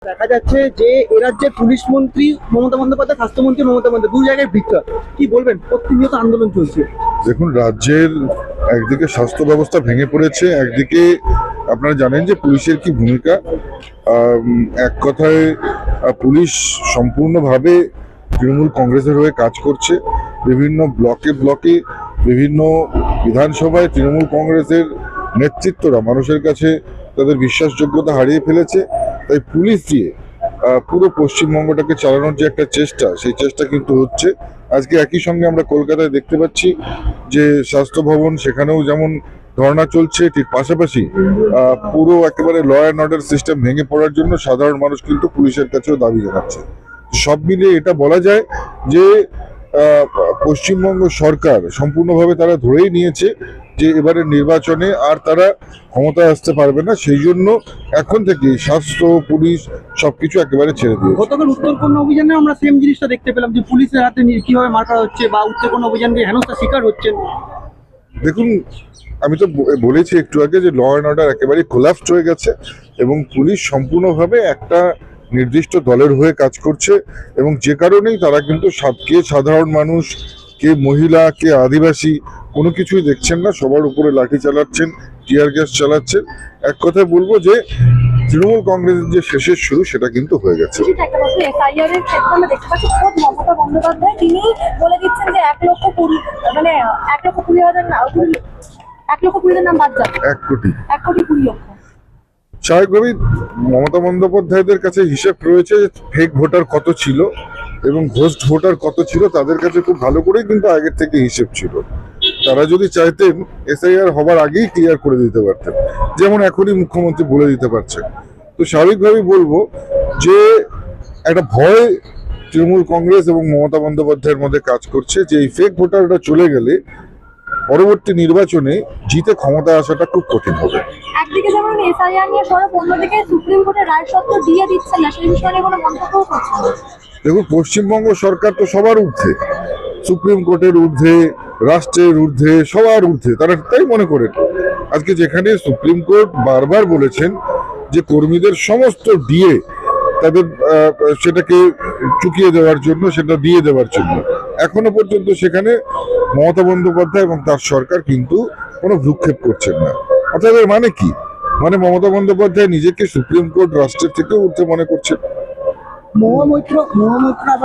দেখা যাচ্ছে যে এ রাজ্যের পুলিশ মন্ত্রী মমতা বন্দ্যোপাধ্যায়, স্বাস্থ্যমন্ত্রী মমতা বন্দ্যোপাধ্যায়, দুই জায়গায় ভিক্টর। কি বলবেন? প্রতিনিয়ত আন্দোলন চলছে। দেখুন, রাজ্যের একদিকে স্বাস্থ্য ব্যবস্থা ভেঙে পড়েছে, একদিকে আপনারা জানেন যে পুলিশের কি ভূমিকা। এক কথায় পুলিশ সম্পূর্ণভাবে তৃণমূল কংগ্রেসের হয়ে কাজ করছে। বিভিন্ন ব্লকে ব্লকে, বিভিন্ন বিধানসভায় তৃণমূল কংগ্রেসের নেতৃত্বরা মানুষের কাছে তাদের বিশ্বাসযোগ্যতা হারিয়ে ফেলেছে। তাই পুলিশ দিয়ে পুরো পশ্চিমবঙ্গটাকে চালানোর যে একটা চেষ্টা, সেই চেষ্টা কিন্তু হচ্ছে। আজকে একই সঙ্গে আমরা কলকাতায় দেখতে পাচ্ছি যে স্বাস্থ্য ভবন, সেখানেও যেমন ধর্ণা চলছে, ঠিক পাশাপাশি পুরো একেবারে ল অ্যান্ড অর্ডার সিস্টেম ভেঙে পড়ার জন্য সাধারণ মানুষ কিন্তু পুলিশের কাছেও দাবি জানাচ্ছে। সব মিলিয়ে এটা বলা যায় যে পশ্চিমবঙ্গ সরকার সম্পূর্ণভাবে তারা ধরেই নিয়েছে যে এবারের নির্বাচনে আর তারা ক্ষমতায় আসতে পারবে না। সেই জন্য এখন থেকে স্বাস্থ্য, পুলিশ সবকিছু একেবারে ছেড়ে দিয়েছে। গতকাল উত্তরকন্যা অভিযানে আমরা সেম জিনিসটা দেখতে পেলাম, যে পুলিশের হাতে কিভাবে মার করা হচ্ছে বা উত্তরকন্যা অভিযানকে হেনস্থার শিকার হচ্ছেন। দেখুন, আমি তো বলেছি একটু আগে যে ল অ্যান্ড অর্ডার একেবারে কোলাপসড হয়ে গেছে এবং পুলিশ সম্পূর্ণভাবে একটা নির্দিষ্ট দলের হয়ে কাজ করছে এবং যে কারণেই তারা কিন্তু কে সাধারণ মানুষ, কে মহিলা, কে আদিবাসী কোনো কিছুই দেখছেন না, সবার উপরে লাঠি চালাচ্ছেন, টিয়ার গ্যাস চালাচ্ছেন। এক কথায় বলবো যে তৃণমূল কংগ্রেসের যে শেষের শুরু সেটা কিন্তু হয়ে গেছে। মমতা বন্দ্যোপাধ্যায় তিনি বলে দিচ্ছেন যে 1,20,000 নাম বাদ যাবে। 1 কোটি। 1,20,00,000। স্বাভাবিকভাবেই মমতা বন্দ্যোপাধ্যায়দের কাছে হিসেব রয়েছে যে ফেক ভোটার কত ছিল এবং ঘোস্ট ভোটার কত ছিল, তাদের কাছে খুব ভালো করেই কিন্তু আগের থেকে হিসেব ছিল। তারা যদি চাইতেন এসআইআর হবার আগেই ক্লিয়ার করে দিতে পারতেন, যেমন এখনই মুখ্যমন্ত্রী বলে দিতে পারছেন। তো স্বাভাবিকভাবেই বলবো যে একটা ভয় তৃণমূল কংগ্রেস এবং মমতা বন্দ্যোপাধ্যায়ের মধ্যে কাজ করছে যে এই ফেক ভোটারটা চলে গেলে পরবর্তী নির্বাচনে জিতে ক্ষমতা আসাটা খুব কঠিন হবে। একদিকে যেমন এসআইআর নিয়ে সরব, অন্যদিকে সুপ্রিম কোর্টের রায় সত্ত্ব দিয়ে দিচ্ছেন না, সেই বিষয়ে নিয়ে কোনো মন্তব্য করছেন না। দেখুন, পশ্চিমবঙ্গ সরকার তো সবার ঊর্ধ্বে, সুপ্রিম কোর্টের ঊর্ধ্বে, রাষ্ট্রের ঊর্ধ্বে, সবার ঊর্ধ্বে, তারা তাই মনে করেন। আজকে যেখানে সুপ্রিম কোর্ট বারবার বলেছেন যে কর্মীদের সমস্ত ডিএ তাদের সেটাকে চুকিয়ে দেওয়ার জন্য, সেটা দিয়ে দেওয়ার জন্য, এখনো পর্যন্ত সেখানে মমতা বন্দ্যোপাধ্যায় এবং তার সরকার কিন্তু কোনো ভ্রুক্ষেপ করছেন না। অর্থাৎ এর মানে কি? মানে মমতা বন্দ্যোপাধ্যায় নিজেকে সুপ্রিম কোর্ট, রাষ্ট্রের থেকেও ঊর্ধ্বে মনে করছেন। মহামৈত্র